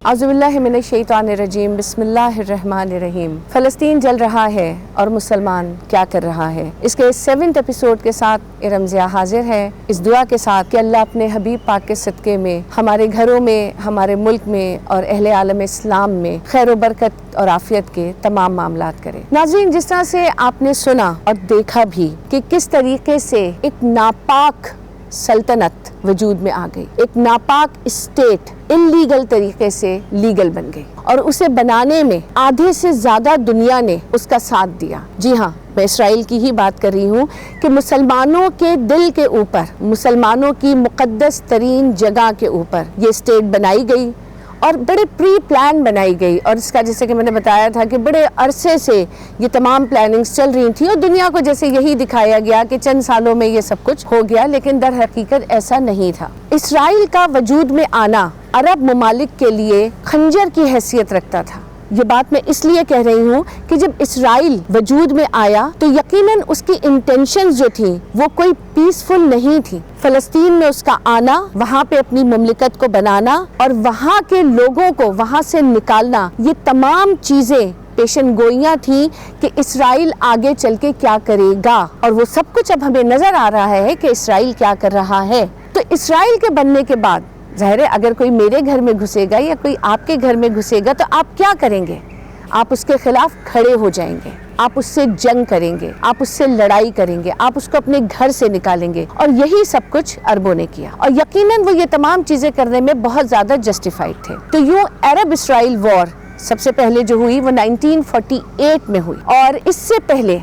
اعوذ باللہ من الشیطان الرجیم، بسم اللہ الرحمن الرحیم۔ فلسطین جل رہا ہے اور مسلمان کیا کر رہا ہے، اس کے 7 ایپیسوڈ کے ساتھ ارم ضیاء حاضر ہے، اس دعا کے ساتھ کہ اللہ اپنے حبیب پاک کے صدقے میں ہمارے گھروں میں، ہمارے ملک میں اور اہل عالم اسلام میں خیر و برکت اور عافیت کے تمام معاملات کرے۔ ناظرین، جس طرح سے آپ نے سنا اور دیکھا بھی کہ کس طریقے سے ایک ناپاک سلطنت وجود میں آ گئی، ایک ناپاک اسٹیٹ انلیگل طریقے سے لیگل بن گئی، اور اسے بنانے میں آدھے سے زیادہ دنیا نے اس کا ساتھ دیا۔ جی ہاں، میں اسرائیل کی ہی بات کر رہی ہوں کہ مسلمانوں کے دل کے اوپر، مسلمانوں کی مقدس ترین جگہ کے اوپر یہ اسٹیٹ بنائی گئی اور بڑے پری پلان بنائی گئی، اور اس کا جیسے کہ میں نے بتایا تھا کہ بڑے عرصے سے یہ تمام پلاننگز چل رہی تھیں اور دنیا کو جیسے یہی دکھایا گیا کہ چند سالوں میں یہ سب کچھ ہو گیا، لیکن در حقیقت ایسا نہیں تھا۔ اسرائیل کا وجود میں آنا عرب ممالک کے لیے خنجر کی حیثیت رکھتا تھا۔ یہ بات میں اس لیے کہہ رہی ہوں کہ جب اسرائیل وجود میں آیا تو یقیناً اس کی انٹینشنز جو تھیں وہ کوئی پیسفل نہیں تھی۔ فلسطین میں اس کا آنا، وہاں پہ اپنی مملکت کو بنانا اور وہاں کے لوگوں کو وہاں سے نکالنا، یہ تمام چیزیں پیشن گوئیاں تھیں کہ اسرائیل آگے چل کے کیا کرے گا، اور وہ سب کچھ اب ہمیں نظر آ رہا ہے کہ اسرائیل کیا کر رہا ہے۔ تو اسرائیل کے بننے کے بعد ظاہر ہے اگر کوئی میرے گھر میں گھسے گا یا کوئی آپ کے گھر میں گھسے گا تو آپ کیا کریں گے؟ آپ اس کے خلاف کھڑے ہو جائیں گے، آپ اس سے جنگ کریں گے، آپ اس سے لڑائی کریں گے، آپ اس کو اپنے گھر سے نکالیں گے، اور یہی سب کچھ عربوں نے کیا، اور یقیناً وہ یہ تمام چیزیں کرنے میں بہت زیادہ جسٹیفائڈ تھے۔ تو یوں عرب اسرائیل وار سب سے پہلے جو ہوئی وہ 1948 میں ہوئی، اور اس سے پہلے،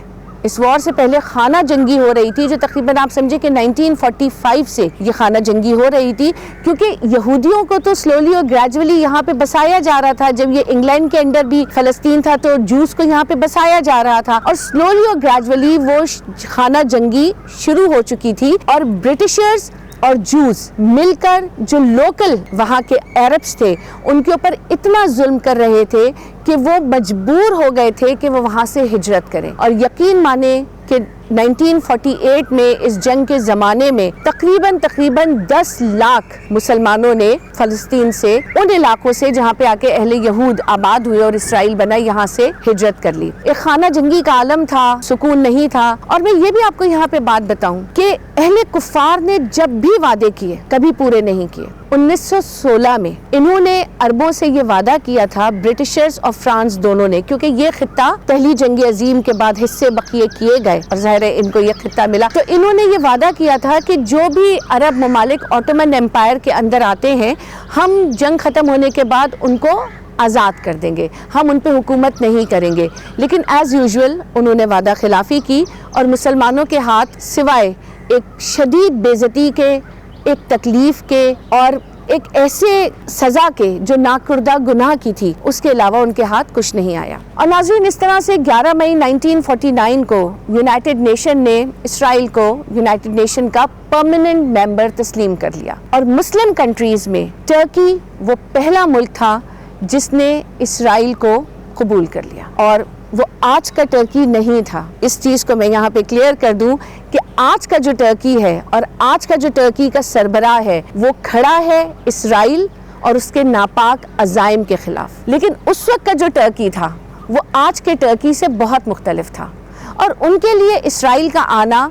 اس وار سے پہلے خانہ جنگی ہو رہی تھی جو تقریباً آپ سمجھے کہ 1945 سے یہ خانہ جنگی ہو رہی تھی، کیونکہ یہودیوں کو تو سلولی اور گریجولی یہاں پہ بسایا جا رہا تھا۔ جب یہ انگلینڈ کے انڈر بھی فلسطین تھا تو جوز کو یہاں پہ بسایا جا رہا تھا، اور سلولی اور گریجولی وہ خانہ جنگی شروع ہو چکی تھی، اور برٹشرز اور جوز مل کر جو لوکل وہاں کے عربس تھے ان کے اوپر اتنا ظلم کر رہے تھے کہ وہ مجبور ہو گئے تھے کہ وہ وہاں سے ہجرت کریں۔ اور یقین مانیں کہ 1948 میں اس جنگ کے زمانے میں تقریباً 10 لاکھ مسلمانوں نے فلسطین سے، ان علاقوں سے جہاں پہ آ کے اہل یہود آباد ہوئے اور اسرائیل بنا، یہاں سے ہجرت کر لی۔ ایک خانہ جنگی کا عالم تھا، سکون نہیں تھا۔ اور میں یہ بھی آپ کو یہاں پہ بات بتاؤں کہ اہل کفار نے جب بھی وعدے کیے کبھی پورے نہیں کیے۔ 1916 میں انہوں نے عربوں سے یہ وعدہ کیا تھا، برٹشرز اور فرانس دونوں نے، کیونکہ یہ خطہ پہلی جنگ عظیم کے بعد حصے بقیے کیے گئے اور ظاہر ہے ان کو یہ خطہ ملا، تو انہوں نے یہ وعدہ کیا تھا کہ جو بھی عرب ممالک آٹومن امپائر کے اندر آتے ہیں ہم جنگ ختم ہونے کے بعد ان کو آزاد کر دیں گے، ہم ان پہ حکومت نہیں کریں گے۔ لیکن ایز یوزول انہوں نے وعدہ خلافی کی، اور مسلمانوں کے ہاتھ سوائے ایک شدید بے عزتی کے، ایک تکلیف کے اور ایک ایسے سزا کے جو ناکردہ گناہ کی تھی، اس کے علاوہ ان کے ہاتھ کچھ نہیں آیا۔ اور ناظرین، اس طرح سے 11 مئی 1949 کو یونائٹڈ نیشن نے اسرائیل کو یونائٹڈ نیشن کا پرماننٹ ممبر تسلیم کر لیا، اور مسلم کنٹریز میں ٹرکی وہ پہلا ملک تھا جس نے اسرائیل کو قبول کر لیا، اور وہ آج کا ٹرکی نہیں تھا۔ اس چیز کو میں یہاں پہ کلیئر کر دوں کہ آج کا جو ٹرکی ہے اور آج کا جو ٹرکی کا سربراہ ہے وہ کھڑا ہے اسرائیل اور اس کے ناپاک عزائم کے خلاف، لیکن اس وقت کا جو ٹرکی تھا وہ آج کے ٹرکی سے بہت مختلف تھا، اور ان کے لیے اسرائیل کا آنا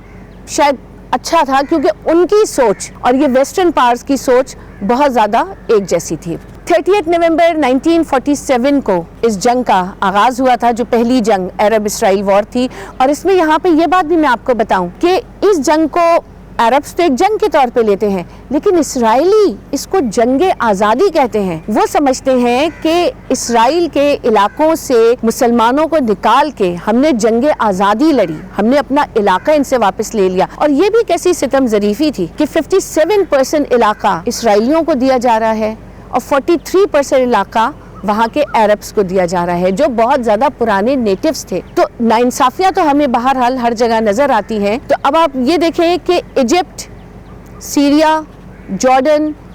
شاید اچھا تھا کیونکہ ان کی سوچ اور یہ ویسٹرن پاورز کی سوچ بہت زیادہ ایک جیسی تھی۔ 30 نومبر 1947 کو اس جنگ کا آغاز ہوا تھا، جو پہلی جنگ عرب اسرائیل وار تھی، اور اس میں یہاں پہ یہ بات بھی میں آپ کو بتاؤں کہ اس جنگ کو عربس تو ایک جنگ کے طور پہ لیتے ہیں، لیکن اسرائیلی اس کو جنگ آزادی کہتے ہیں۔ وہ سمجھتے ہیں کہ اسرائیل کے علاقوں سے مسلمانوں کو نکال کے ہم نے جنگ آزادی لڑی، ہم نے اپنا علاقہ ان سے واپس لے لیا، اور یہ بھی کیسی ستم ظریفی تھی کہ 57% علاقہ اسرائیلیوں کو دیا جا رہا ہے اور 43% علاقہ وہاں کے عربس کو دیا جا رہا ہے جو بہت زیادہ پرانے نیٹیوز تھے۔ تو ناانصافیاں تو ہمیں بہرحال ہر جگہ نظر آتی ہیں۔ تو اب آپ یہ دیکھیں کہ ایجپٹ، سیریا، جارڈن،